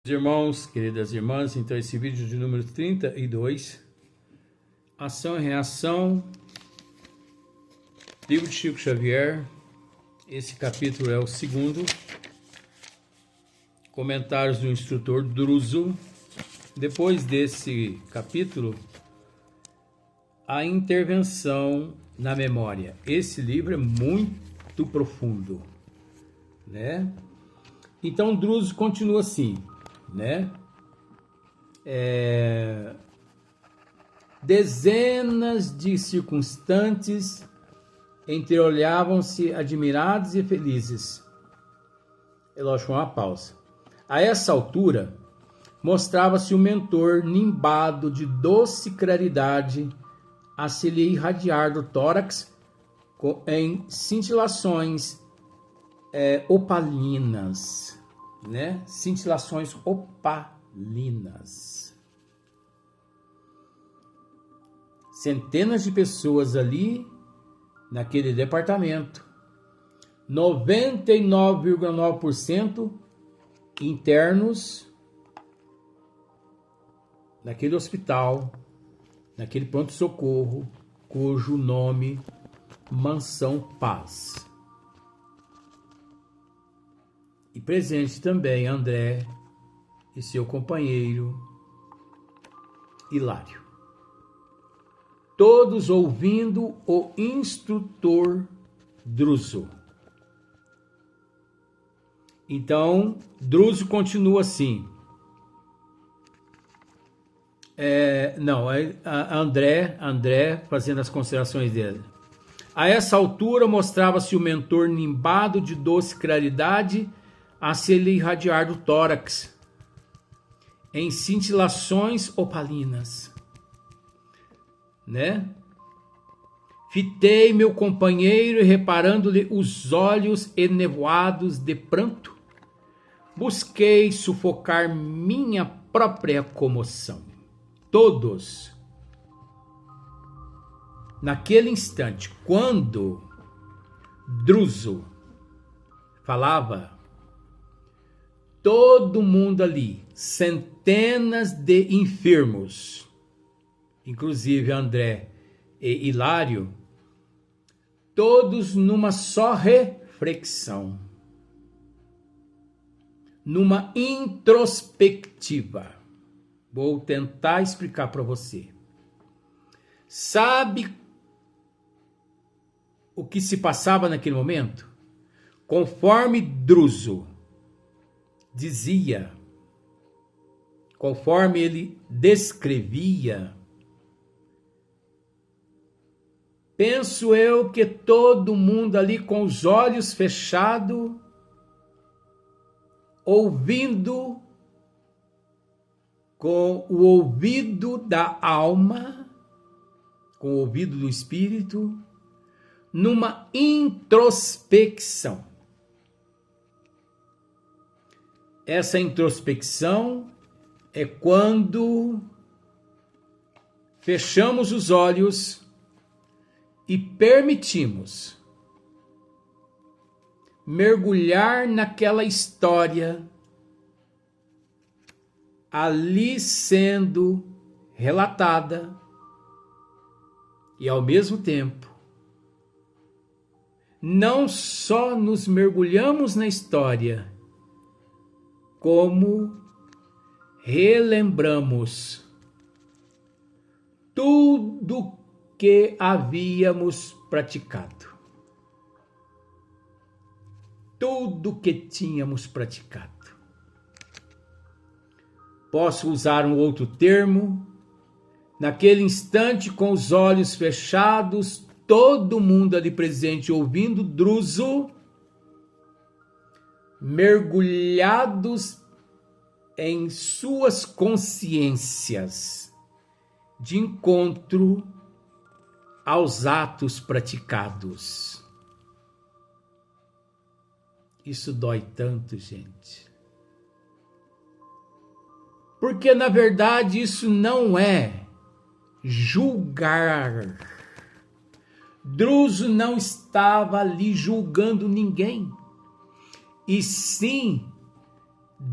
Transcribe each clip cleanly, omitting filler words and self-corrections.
Irmãos, queridas irmãs, então esse vídeo de número 32, Ação e Reação, livro de Chico Xavier, esse capítulo é o segundo, comentários do instrutor Druso. Depois desse capítulo, a intervenção na memória. Esse livro é muito profundo, né? Então Druso continua assim, né? Dezenas de circunstantes entreolhavam-se admirados e felizes. É lógico, uma pausa. A essa altura, mostrava-se o mentor nimbado de doce claridade a se lhe irradiar do tórax em cintilações opalinas, né? Cintilações opalinas. Centenas de pessoas ali naquele departamento, 99,9% internos naquele hospital, naquele pronto-socorro, cujo nome Mansão Paz. E presente também André e seu companheiro Hilário. Todos ouvindo o instrutor Druso. Então, Druso continua assim. André fazendo as considerações dele. A essa altura mostrava-se o mentor nimbado de doce claridade a se lhe irradiar do tórax em cintilações opalinas, né? Fitei meu companheiro e reparando-lhe os olhos enevoados de pranto, busquei sufocar minha própria comoção. Todos, naquele instante, quando Druso falava, todo mundo ali, centenas de enfermos, inclusive André e Hilário, todos numa só reflexão, numa introspectiva. Vou tentar explicar para você. Sabe o que se passava naquele momento? Conforme Druso dizia, conforme ele descrevia, penso eu que todo mundo ali com os olhos fechados, ouvindo com o ouvido da alma, com o ouvido do espírito, numa introspecção. Essa introspecção é quando fechamos os olhos e permitimos mergulhar naquela história ali sendo relatada e ao mesmo tempo não só nos mergulhamos na história, como relembramos tudo que havíamos praticado. Tudo que tínhamos praticado. Posso usar um outro termo? Naquele instante, com os olhos fechados, todo mundo ali presente ouvindo Druso, mergulhados em suas consciências de encontro aos atos praticados. Isso dói tanto, gente. Porque, na verdade, isso não é julgar. Druso não estava ali julgando ninguém, e sim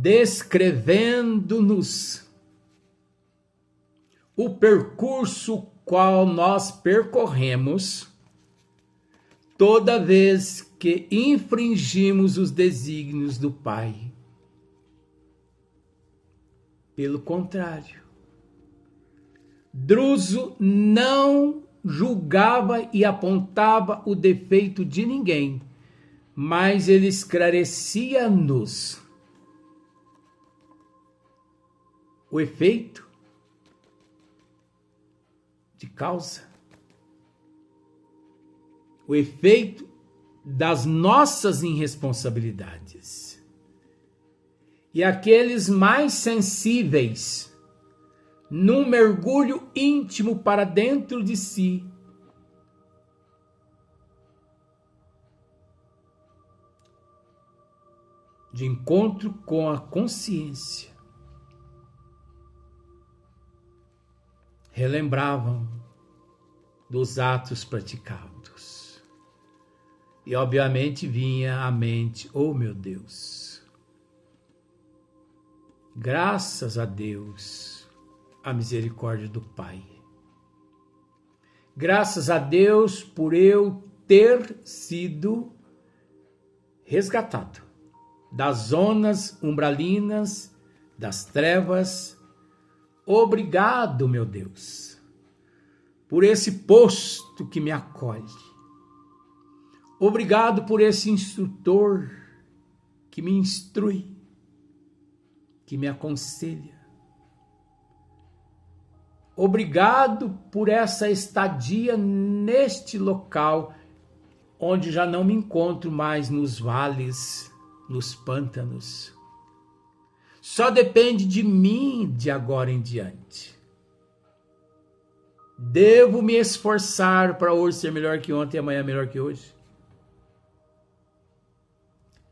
descrevendo-nos o percurso qual nós percorremos toda vez que infringimos os desígnios do Pai. Pelo contrário, Druso não julgava e apontava o defeito de ninguém, mas ele esclarecia-nos o efeito de causa, o efeito das nossas irresponsabilidades. E aqueles mais sensíveis, num mergulho íntimo para dentro de si, de encontro com a consciência, relembravam dos atos praticados. E obviamente vinha à mente: oh meu Deus, graças a Deus, a misericórdia do Pai. Graças a Deus por eu ter sido resgatado das zonas umbralinas, das trevas. Obrigado, meu Deus, por esse posto que me acolhe. Obrigado por esse instrutor que me instrui, que me aconselha. Obrigado por essa estadia neste local, onde já não me encontro mais nos vales, nos pântanos. Só depende de mim de agora em diante. Devo me esforçar para hoje ser melhor que ontem e amanhã melhor que hoje.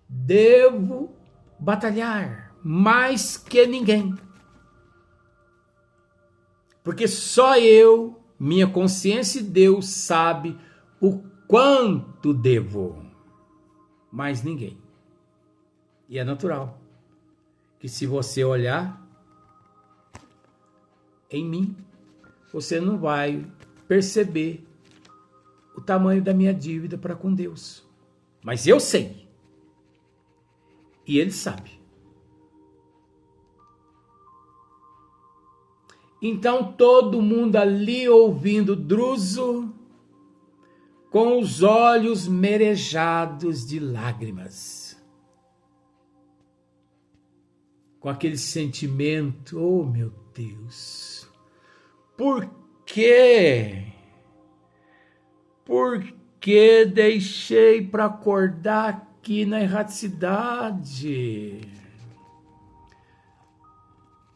Devo batalhar mais que ninguém. Porque só eu, minha consciência e Deus sabe o quanto devo. Mais ninguém. E é natural que se você olhar em mim, você não vai perceber o tamanho da minha dívida para com Deus. Mas eu sei. E Ele sabe. Então todo mundo ali ouvindo Druso, com os olhos merejados de lágrimas, com aquele sentimento: oh meu Deus, por quê? Por que deixei para acordar aqui na erraticidade?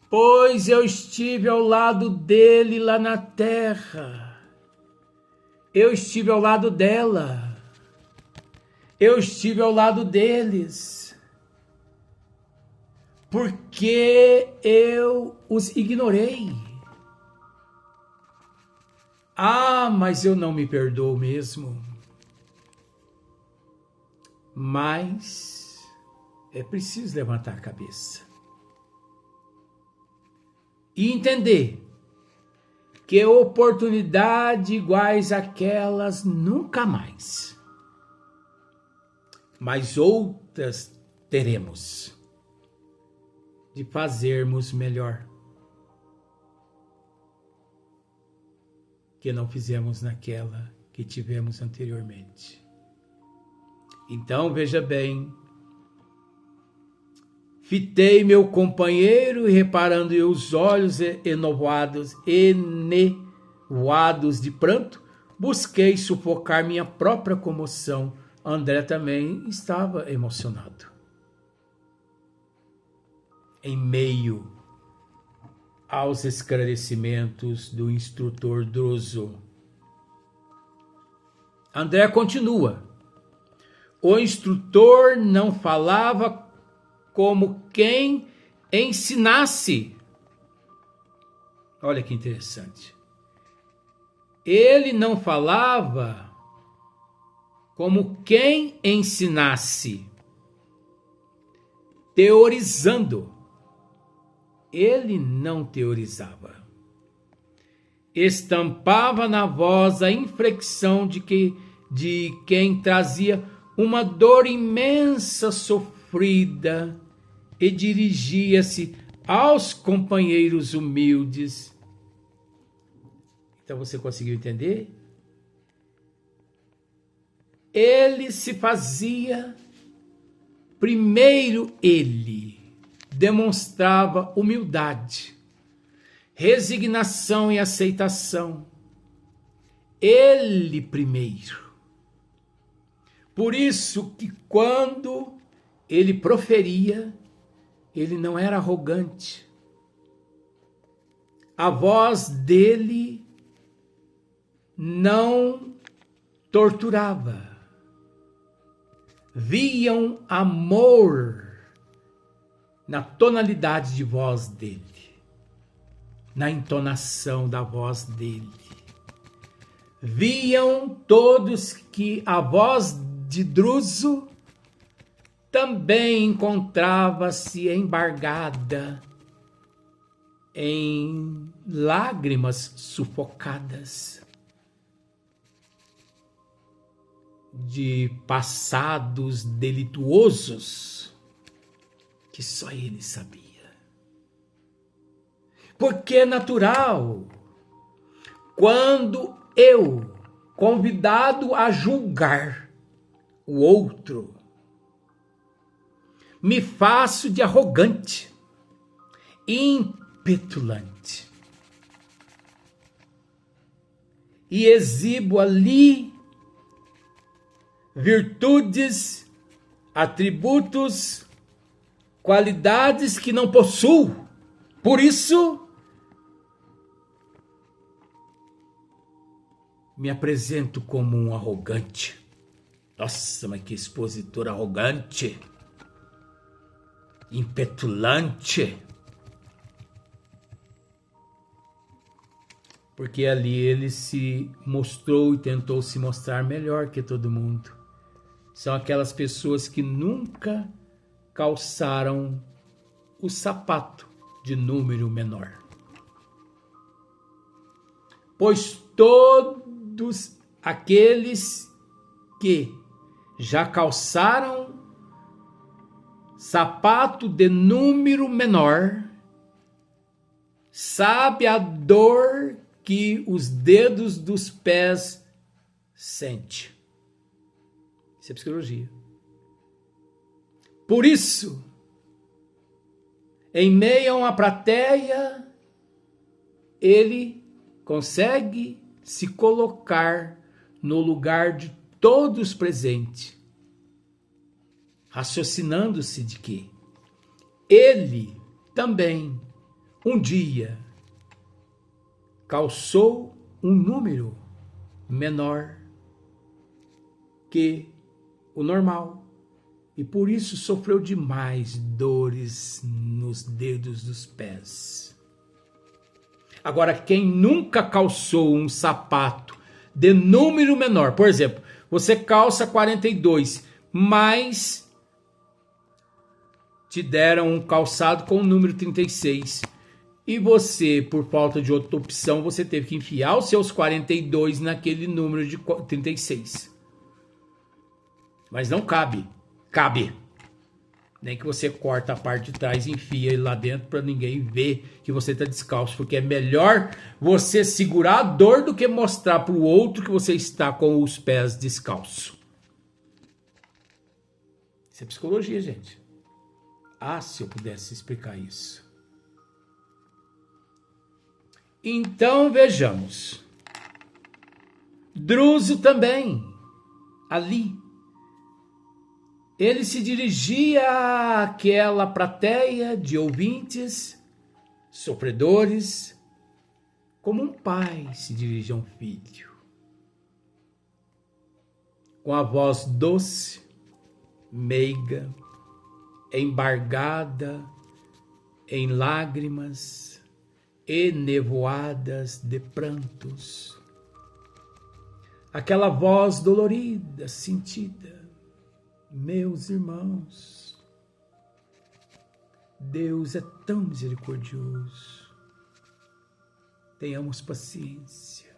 Pois eu estive ao lado dele lá na terra. Eu estive ao lado dela. Eu estive ao lado deles. Porque eu os ignorei. Ah, mas eu não me perdoo mesmo. Mas é preciso levantar a cabeça e entender que oportunidades iguais àquelas nunca mais, mas outras teremos de fazermos melhor que não fizemos naquela que tivemos anteriormente. Então, veja bem, fitei meu companheiro e reparando-lhe os olhos enevoados de pranto, busquei sufocar minha própria comoção. André também estava emocionado. Em meio aos esclarecimentos do instrutor Druso, André continua: o instrutor não falava como quem ensinasse. Olha que interessante. Ele não falava como quem ensinasse. teorizando. Ele não teorizava. Estampava na voz a inflexão de quem trazia uma dor imensa sofrida e dirigia-se aos companheiros humildes. Então você conseguiu entender? Ele se fazia, primeiro ele demonstrava humildade, resignação e aceitação. Ele primeiro. Por isso que quando ele proferia, ele não era arrogante. A voz dele não torturava. Viam amor na tonalidade de voz dele, na entonação da voz dele. Viam todos que a voz de Druso também encontrava-se embargada em lágrimas sufocadas de passados delituosos que só ele sabia. Porque é natural, quando eu, convidado a julgar o outro, me faço de arrogante, impetulante e exibo ali virtudes, atributos, qualidades que não possuo. Por isso, me apresento como um arrogante. Nossa, mas que expositor arrogante, impetulante. Porque ali ele se mostrou e tentou se mostrar melhor que todo mundo. São aquelas pessoas que nunca calçaram o sapato de número menor. Pois todos aqueles que já calçaram sapato de número menor, sabe a dor que os dedos dos pés sentem. Isso é psicologia. Por isso, em meio a uma plateia, ele consegue se colocar no lugar de todos presentes, raciocinando-se de que ele também, um dia, calçou um número menor que o normal e por isso sofreu demais dores nos dedos dos pés. Agora, quem nunca calçou um sapato de número menor, por exemplo, você calça 42, mas te deram um calçado com o número 36. E você, por falta de outra opção, você teve que enfiar os seus 42 naquele número de 36. Mas não cabe. Cabe. Nem que você corta a parte de trás e enfia ele lá dentro para ninguém ver que você está descalço. Porque é melhor você segurar a dor do que mostrar para o outro que você está com os pés descalços. Isso é psicologia, gente. Ah, se eu pudesse explicar isso. Então, vejamos. Druso também, ali. Ele se dirigia àquela plateia de ouvintes, sofredores, como um pai se dirige a um filho. Com a voz doce, meiga, embargada em lágrimas e nevoadas de prantos. Aquela voz dolorida, sentida. Meus irmãos, Deus é tão misericordioso. Tenhamos paciência.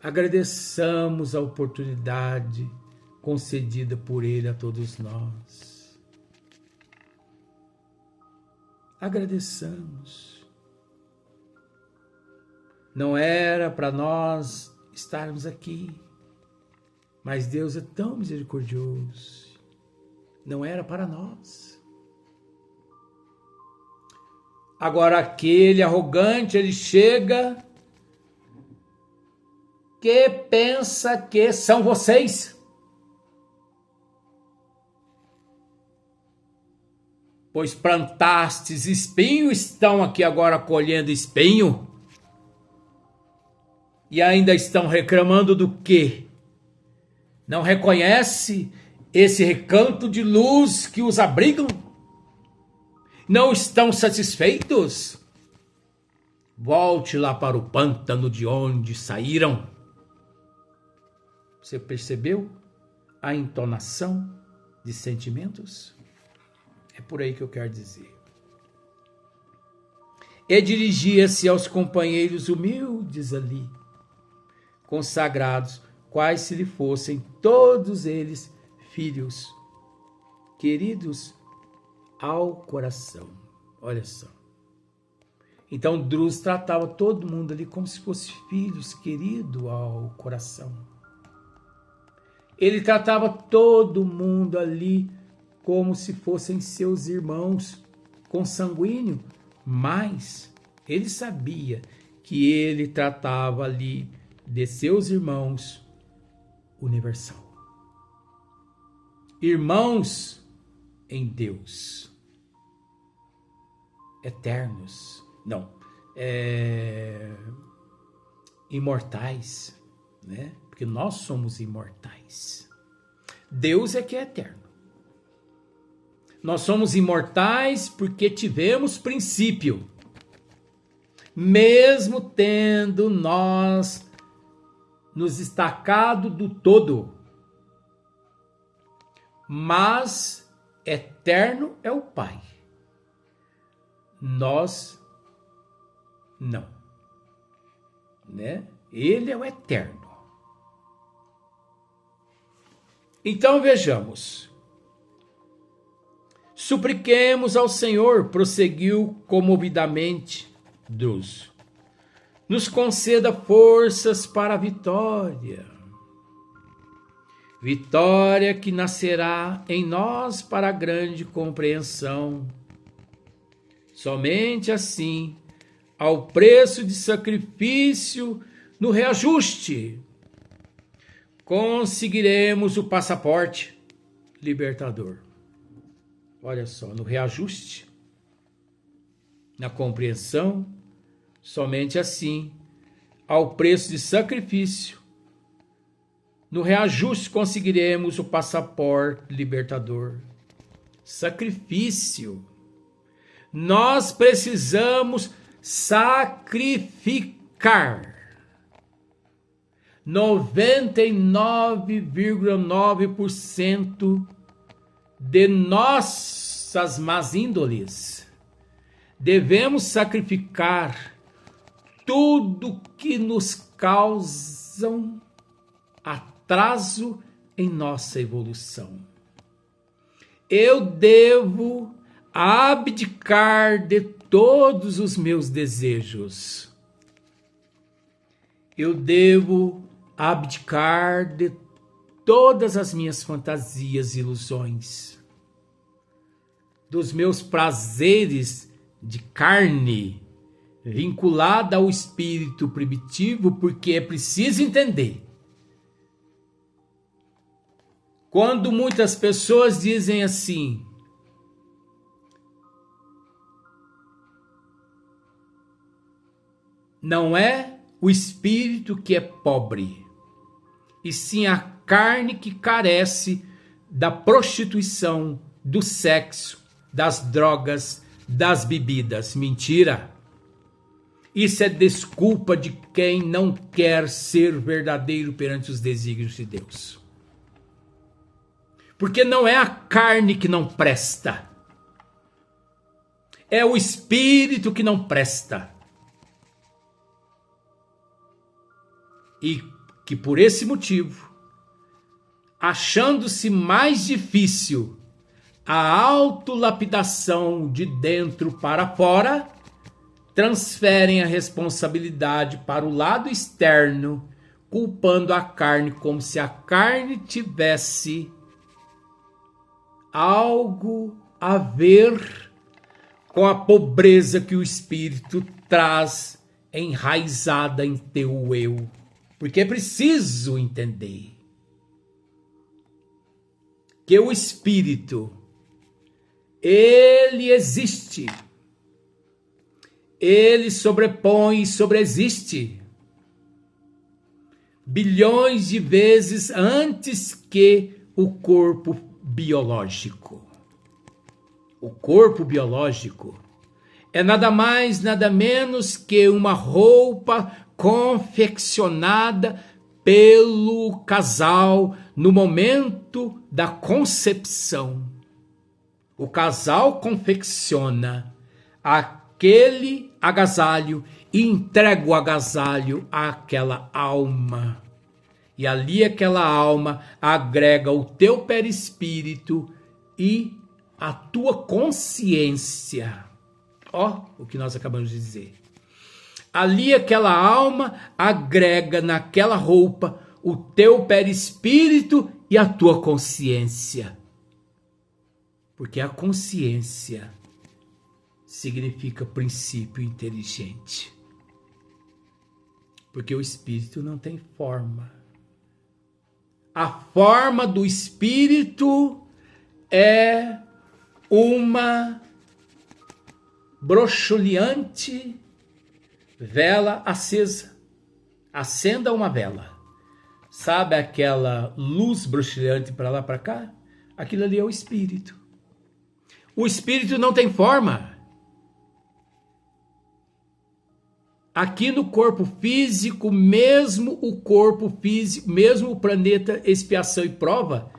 Agradeçamos a oportunidade concedida por Ele a todos nós. Agradeçamos. Não era para nós estarmos aqui, mas Deus é tão misericordioso. Não era para nós. Agora aquele arrogante, ele chega, que pensa que são vocês. Pois plantastes espinho, estão aqui agora colhendo espinho. E ainda estão reclamando do quê? Não reconhece esse recanto de luz que os abrigam? Não estão satisfeitos? Volte lá para o pântano de onde saíram. Você percebeu a entonação de sentimentos? É por aí que eu quero dizer. E dirigia-se aos companheiros humildes ali, consagrados, quais se lhe fossem todos eles filhos, queridos ao coração. Olha só. Então Druz tratava todo mundo ali como se fosse filhos, querido ao coração. Ele tratava todo mundo ali como se fossem seus irmãos consanguíneos, mas ele sabia que ele tratava ali de seus irmãos universal. Irmãos em Deus. Eternos. Não. Imortais, né? Porque nós somos imortais. Deus é que é eterno. Nós somos imortais porque tivemos princípio. Mesmo tendo nós nos destacado do todo. Mas eterno é o Pai. Nós não. Né? Ele é o eterno. Então vejamos. Supliquemos ao Senhor, prosseguiu comovidamente Druz. Nos conceda forças para a vitória. Vitória que nascerá em nós para a grande compreensão. Somente assim, ao preço de sacrifício, no reajuste, conseguiremos o passaporte libertador. Olha só, no reajuste, na compreensão, somente assim, ao preço de sacrifício, no reajuste conseguiremos o passaporte libertador. Sacrifício. Nós precisamos sacrificar 99,9% de nossas más índoles. Devemos sacrificar tudo que nos causam atraso em nossa evolução. Eu devo abdicar de todos os meus desejos. Eu devo abdicar de todas as minhas fantasias e ilusões, dos meus prazeres de carne, vinculada ao espírito primitivo, porque é preciso entender. Quando muitas pessoas dizem assim, não é o espírito que é pobre, e sim a carne que carece da prostituição, do sexo, das drogas, das bebidas. Mentira! Isso é desculpa de quem não quer ser verdadeiro perante os desígnios de Deus. Porque não é a carne que não presta. É o espírito que não presta. E que por esse motivo, achando-se mais difícil a autolapidação de dentro para fora, transferem a responsabilidade para o lado externo, culpando a carne como se a carne tivesse algo a ver com a pobreza que o espírito traz enraizada em teu eu. Porque é preciso entender que o espírito, ele existe, ele sobrepõe e sobreexiste bilhões de vezes antes que o corpo biológico. O corpo biológico é nada mais, nada menos que uma roupa confeccionada pelo casal no momento da concepção. O casal confecciona aquele agasalho e entrega o agasalho àquela alma. E ali aquela alma agrega o teu perispírito e a tua consciência. Ó, o que nós acabamos de dizer. Ali aquela alma agrega naquela roupa o teu perispírito e a tua consciência. Porque a consciência significa princípio inteligente. Porque o espírito não tem forma. A forma do espírito é uma broxuleante vela acesa. Acenda uma vela. Sabe aquela luz broxuleante para lá para cá? Aquilo ali é o espírito. O espírito não tem forma. Aqui no corpo físico, mesmo o corpo físico, mesmo o planeta expiação e prova,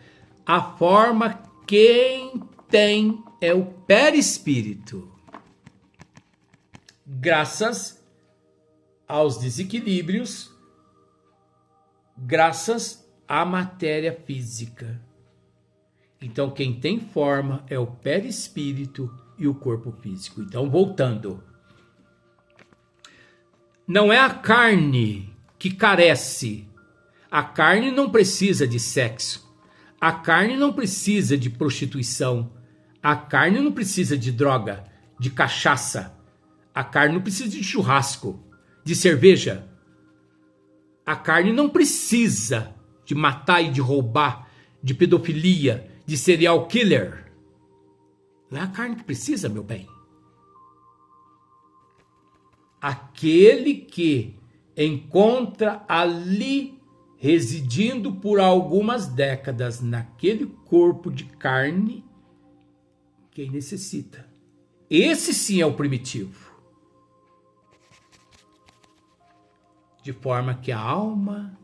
a forma quem tem é o perispírito. Graças aos desequilíbrios, graças à matéria física. Então quem tem forma é o perispírito e o corpo físico. Então voltando. Não é a carne que carece. A carne não precisa de sexo. A carne não precisa de prostituição. A carne não precisa de droga, de cachaça. A carne não precisa de churrasco, de cerveja. A carne não precisa de matar e de roubar, de pedofilia, de serial killer. Não é a carne que precisa, meu bem. Aquele que encontra ali, residindo por algumas décadas naquele corpo de carne, quem necessita. Esse sim é o primitivo. De forma que a alma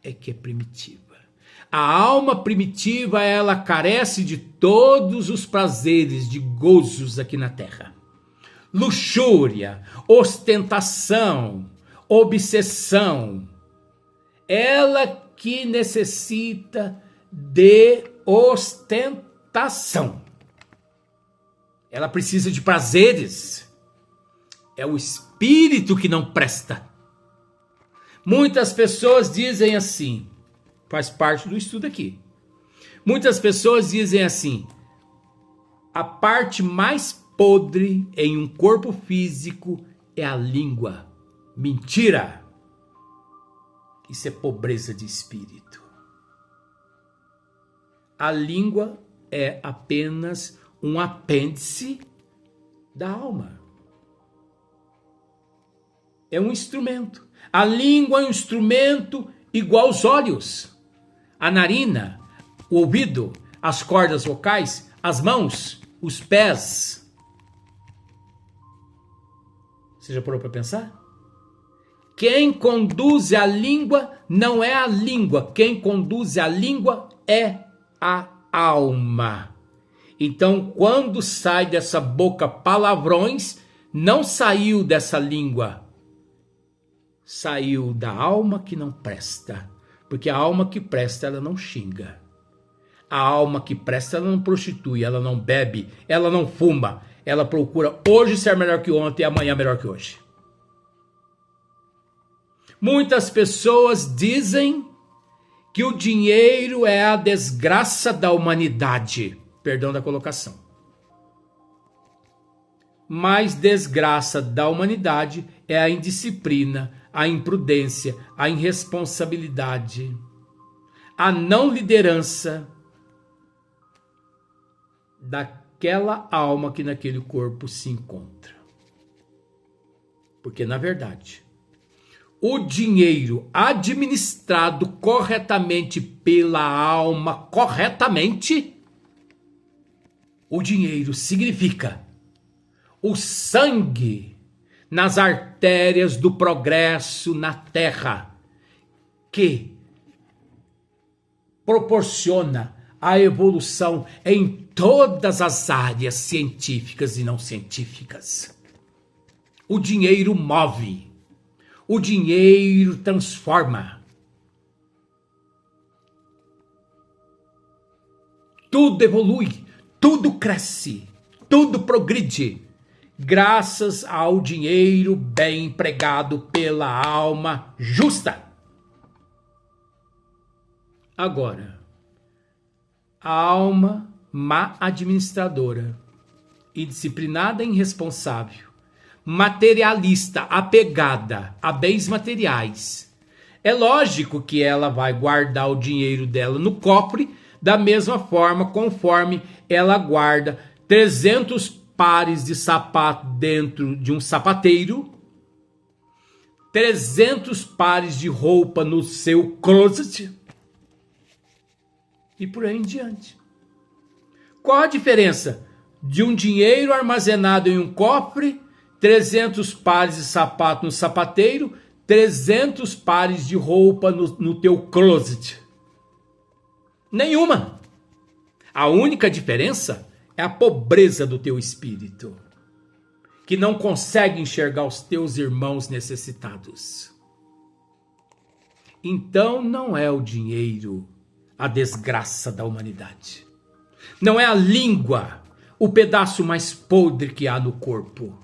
é que é primitiva. A alma primitiva, ela carece de todos os prazeres, de gozos aqui na terra. Luxúria, ostentação, obsessão. Ela que necessita de ostentação. Ela precisa de prazeres. É o espírito que não presta. Muitas pessoas dizem assim, faz parte do estudo aqui. Muitas pessoas dizem assim, a parte mais podre em um corpo físico é a língua. Mentira! Isso é pobreza de espírito. A língua é apenas um apêndice da alma. É um instrumento. A língua é um instrumento igual aos olhos, a narina, o ouvido, as cordas vocais, as mãos, os pés. Você já parou para pensar? Quem conduz a língua não é a língua. Quem conduz a língua é a alma. Então, quando sai dessa boca palavrões, não saiu dessa língua, saiu da alma que não presta. Porque a alma que presta, ela não xinga. A alma que presta, ela não prostitui, ela não bebe, ela não fuma. Ela procura hoje ser melhor que ontem e amanhã melhor que hoje. Muitas pessoas dizem que o dinheiro é a desgraça da humanidade. Perdão da colocação. Mas desgraça da humanidade é a indisciplina, a imprudência, a irresponsabilidade, a não liderança daquela alma que naquele corpo se encontra. Porque, na verdade, o dinheiro administrado corretamente pela alma, o dinheiro significa o sangue nas artérias do progresso na Terra, que proporciona a evolução em todas as áreas científicas e não científicas. O dinheiro move, o dinheiro transforma. Tudo evolui, tudo cresce, tudo progride, graças ao dinheiro bem empregado pela alma justa. Agora, a alma má administradora, indisciplinada e irresponsável, materialista, apegada a bens materiais, é lógico que ela vai guardar o dinheiro dela no cofre da mesma forma conforme ela guarda 300 pares de sapato dentro de um sapateiro, 300 pares de roupa no seu closet e por aí em diante. Qual a diferença de um dinheiro armazenado em um cofre, 300 pares de sapato no sapateiro, 300 pares de roupa no teu closet? Nenhuma. A única diferença é a pobreza do teu espírito, que não consegue enxergar os teus irmãos necessitados. Então não é o dinheiro a desgraça da humanidade. Não é a língua o pedaço mais podre que há no corpo,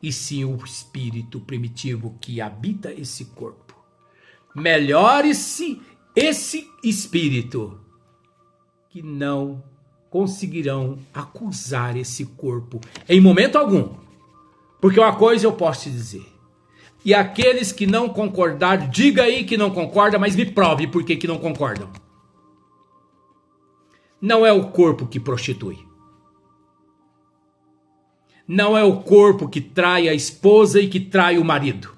e sim o espírito primitivo que habita esse corpo. Melhore-se esse espírito, que não conseguirão acusar esse corpo em momento algum. Porque uma coisa eu posso te dizer: e aqueles que não concordarem, diga aí que não concorda, mas me prove por que não concordam. Não é o corpo que prostitui. Não é o corpo que trai a esposa e que trai o marido.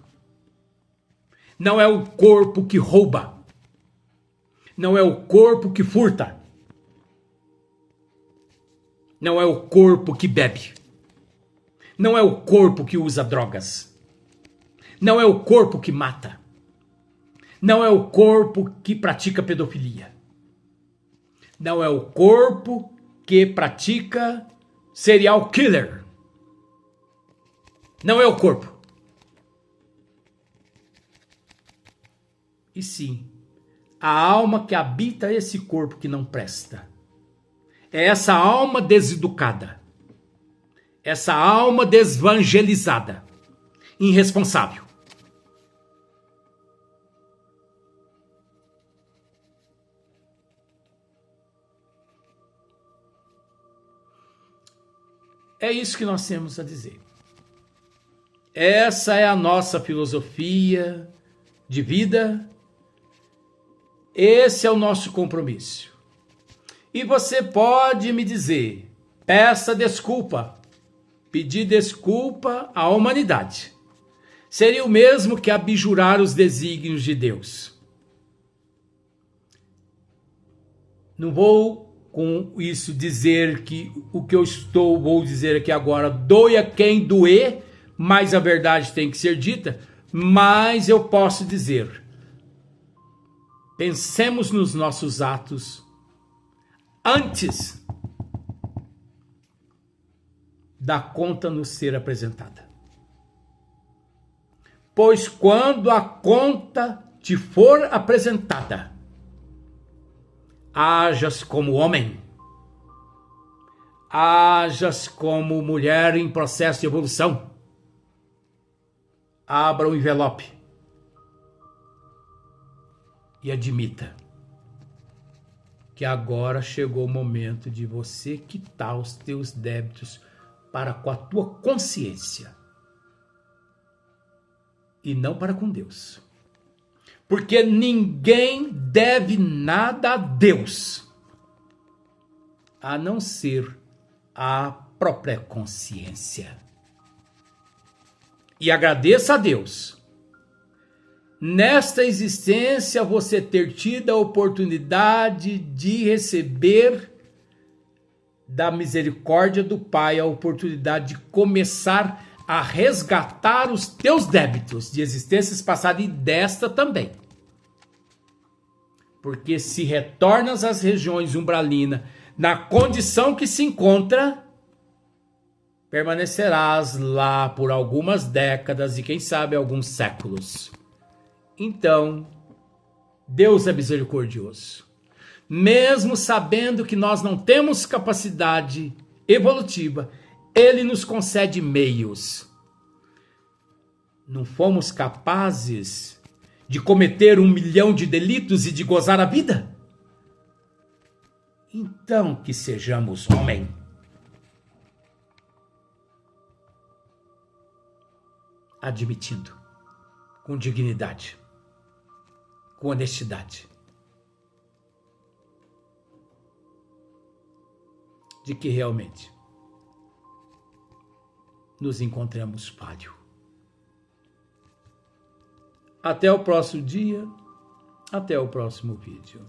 Não é o corpo que rouba. Não é o corpo que furta. Não é o corpo que bebe. Não é o corpo que usa drogas. Não é o corpo que mata. Não é o corpo que pratica pedofilia. Não é o corpo que pratica serial killer. Não é o corpo. E sim, a alma que habita esse corpo que não presta. É essa alma deseducada. Essa alma desvangelizada. Irresponsável. É isso que nós temos a dizer. Essa é a nossa filosofia de vida. Esse é o nosso compromisso. E você pode me dizer, peça desculpa. Pedir desculpa à humanidade seria o mesmo que abjurar os desígnios de Deus. Não vou com isso dizer que o que eu vou dizer aqui agora, doa quem doer, mas a verdade tem que ser dita. Mas eu posso dizer, pensemos nos nossos atos, antes da conta nos ser apresentada. Pois quando a conta te for apresentada, hajas como homem, hajas como mulher em processo de evolução. Abra o envelope e admita que agora chegou o momento de você quitar os teus débitos para com a tua consciência e não para com Deus. Porque ninguém deve nada a Deus, a não ser a própria consciência. E agradeça a Deus, nesta existência, você ter tido a oportunidade de receber da misericórdia do Pai a oportunidade de começar a resgatar os teus débitos de existências passadas e desta também. Porque se retornas às regiões umbralinas na condição que se encontra, permanecerás lá por algumas décadas e quem sabe alguns séculos. Então, Deus é misericordioso. Mesmo sabendo que nós não temos capacidade evolutiva, Ele nos concede meios. Não fomos capazes de cometer 1 milhão de delitos e de gozar a vida? Então que sejamos homem. Admitindo, com dignidade, com honestidade, de que realmente nos encontramos falho. Até o próximo dia, até o próximo vídeo.